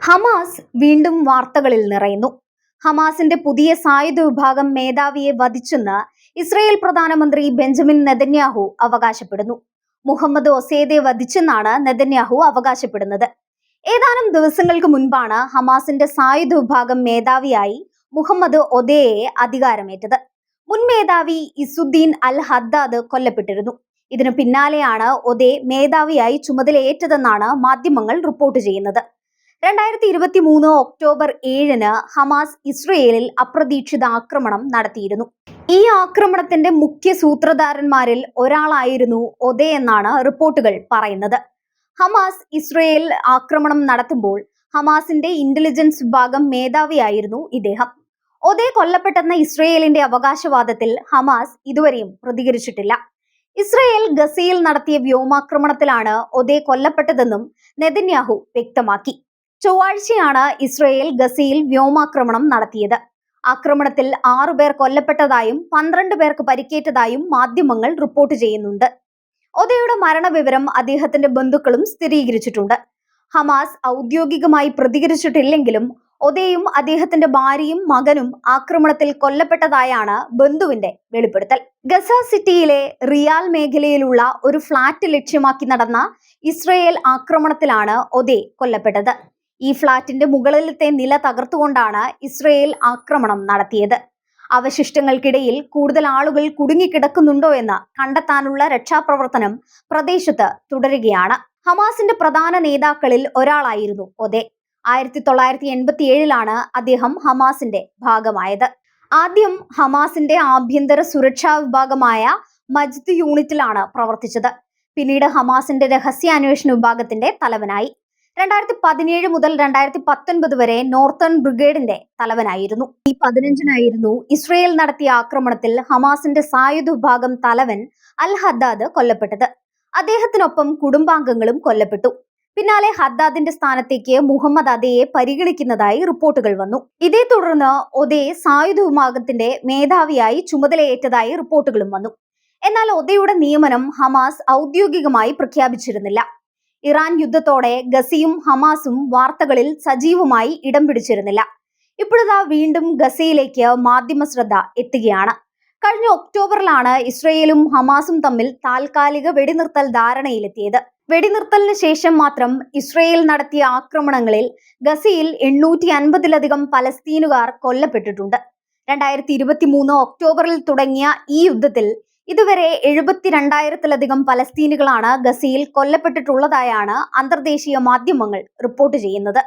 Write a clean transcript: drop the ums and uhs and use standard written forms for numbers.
Hamas വീണ്ടും വാർത്തകളിൽ നിറയുന്നു. ഹമാസിന്റെ പുതിയ സായുധ വിഭാഗം മേധാവിയെ വധിച്ചെന്ന് ഇസ്രയേൽ പ്രധാനമന്ത്രി ബെഞ്ചമിൻ നെതന്യാഹു അവകാശപ്പെടുന്നു. മുഹമ്മദ് ഒസേദെ വധിച്ചെന്നാണ് നെതന്യാഹു അവകാശപ്പെടുന്നത്. ഏതാനും ദിവസങ്ങൾക്ക് മുൻപാണ് ഹമാസിന്റെ സായുധ വിഭാഗം മേധാവിയായി മുഹമ്മദ് ഒദേയെ അധികാരമേറ്റത്. മുൻ മേധാവി ഇസുദ്ദീൻ അൽ ഹദ്ദാദ് കൊല്ലപ്പെട്ടിരുന്നു. ഇതിനു പിന്നാലെയാണ് ഒദേ മേധാവിയായി ചുമതലയേറ്റതെന്നാണ് മാധ്യമങ്ങൾ റിപ്പോർട്ട് ചെയ്യുന്നത്. 2023 ഒക്ടോബർ 7-ന് ഹമാസ് ഇസ്രയേലിൽ അപ്രതീക്ഷിത ആക്രമണം നടത്തിയിരുന്നു. ഈ ആക്രമണത്തിന്റെ മുഖ്യ സൂത്രധാരന്മാരിൽ ഒരാളായിരുന്നു ഒദേ എന്നാണ് റിപ്പോർട്ടുകൾ പറയുന്നത്. ഹമാസ് ഇസ്രയേൽ ആക്രമണം നടത്തുമ്പോൾ ഹമാസിന്റെ ഇന്റലിജൻസ് വിഭാഗം മേധാവിയായിരുന്നു ഇദ്ദേഹം. ഒദേ കൊല്ലപ്പെട്ടെന്ന ഇസ്രയേലിന്റെ അവകാശവാദത്തിൽ ഹമാസ് ഇതുവരെയും പ്രതികരിച്ചിട്ടില്ല. ഇസ്രയേൽ ഗസയിൽ നടത്തിയ വ്യോമാക്രമണത്തിലാണ് ഒദേ കൊല്ലപ്പെട്ടതെന്നും നെതന്യാഹു വ്യക്തമാക്കി. ചൊവ്വാഴ്ചയാണ് ഇസ്രയേൽ ഗസയിൽ വ്യോമാക്രമണം നടത്തിയത്. ആക്രമണത്തിൽ 6 പേർ കൊല്ലപ്പെട്ടതായും 12 പേർക്ക് പരിക്കേറ്റതായും മാധ്യമങ്ങൾ റിപ്പോർട്ട് ചെയ്യുന്നുണ്ട്. ഒദയുടെ മരണവിവരം അദ്ദേഹത്തിന്റെ ബന്ധുക്കളും സ്ഥിരീകരിച്ചിട്ടുണ്ട്. ഹമാസ് ഔദ്യോഗികമായി പ്രതികരിച്ചിട്ടില്ലെങ്കിലും ഒദയും അദ്ദേഹത്തിന്റെ ഭാര്യയും മകനും ആക്രമണത്തിൽ കൊല്ലപ്പെട്ടതായാണ് ബന്ധുവിന്റെ വെളിപ്പെടുത്തൽ. ഗസ സിറ്റിയിലെ റിയാൽ മേഖലയിലുള്ള ഒരു ഫ്ളാറ്റ് ലക്ഷ്യമാക്കി നടന്ന ഇസ്രയേൽ ആക്രമണത്തിലാണ് ഒദേ കൊല്ലപ്പെട്ടത്. ഈ ഫ്ളാറ്റിന്റെ മുകളിലത്തെ നില തകർത്തുകൊണ്ടാണ് ഇസ്രയേൽ ആക്രമണം നടത്തിയത്. അവശിഷ്ടങ്ങൾക്കിടയിൽ കൂടുതൽ ആളുകൾ കുടുങ്ങിക്കിടക്കുന്നുണ്ടോ എന്ന് കണ്ടെത്താനുള്ള രക്ഷാപ്രവർത്തനം പ്രദേശത്ത് തുടരുകയാണ്. ഹമാസിന്റെ പ്രധാന നേതാക്കളിൽ ഒരാളായിരുന്നു ഒദേ. 1987-ലാണ് അദ്ദേഹം ഹമാസിന്റെ ഭാഗമായത്. ആദ്യം ഹമാസിന്റെ ആഭ്യന്തര സുരക്ഷാ വിഭാഗമായ മജ്ദ് യൂണിറ്റിലാണ് പ്രവർത്തിച്ചത്. പിന്നീട് ഹമാസിന്റെ രഹസ്യാന്വേഷണ വിഭാഗത്തിന്റെ തലവനായി. 2017 മുതൽ 2019 വരെ നോർത്തേൺ ബ്രിഗേഡിന്റെ തലവനായിരുന്നു. ഈ 15-നായിരുന്നു ഇസ്രയേൽ നടത്തിയ ആക്രമണത്തിൽ ഹമാസിന്റെ സായുധ വിഭാഗം തലവൻ അൽ ഹദ്ദാദ് കൊല്ലപ്പെട്ടത്. അദ്ദേഹത്തിനൊപ്പം കുടുംബാംഗങ്ങളും കൊല്ലപ്പെട്ടു. പിന്നാലെ ഹദ്ദാദിന്റെ സ്ഥാനത്തേക്ക് മുഹമ്മദ് ഒദേയെ പരിഗണിക്കുന്നതായി റിപ്പോർട്ടുകൾ വന്നു. ഇതേ തുടർന്ന് ഒദേ സായുധ വിഭാഗത്തിന്റെ മേധാവിയായി ചുമതലയേറ്റതായി റിപ്പോർട്ടുകളും വന്നു. എന്നാൽ ഒദയുടെ നിയമനം ഹമാസ് ഔദ്യോഗികമായി പ്രഖ്യാപിച്ചിരുന്നില്ല. ഇറാൻ യുദ്ധത്തോടെ ഗസയും ഹമാസും വാർത്തകളിൽ സജീവമായി ഇടം പിടിച്ചിരുന്നില്ല. ഇപ്പോഴിതാ വീണ്ടും ഗസയിലേക്ക് മാധ്യമ ശ്രദ്ധ എത്തുകയാണ്. കഴിഞ്ഞ ഒക്ടോബറിലാണ് ഇസ്രയേലും ഹമാസും തമ്മിൽ താൽക്കാലിക വെടിനിർത്തൽ ധാരണയിലെത്തിയത്. വെടിനിർത്തലിന് ശേഷം മാത്രം ഇസ്രയേൽ നടത്തിയ ആക്രമണങ്ങളിൽ ഗസയിൽ 850-ലധികം പലസ്തീനുകാർ കൊല്ലപ്പെട്ടിട്ടുണ്ട്. 2023 ഒക്ടോബറിൽ തുടങ്ങിയ ഈ യുദ്ധത്തിൽ ഇതുവരെ 72,000-ലധികം പലസ്തീനുകളാണ് ഗസയിൽ കൊല്ലപ്പെട്ടിട്ടുള്ളതായാണ് അന്തർദേശീയ മാധ്യമങ്ങൾ റിപ്പോർട്ട് ചെയ്യുന്നത്.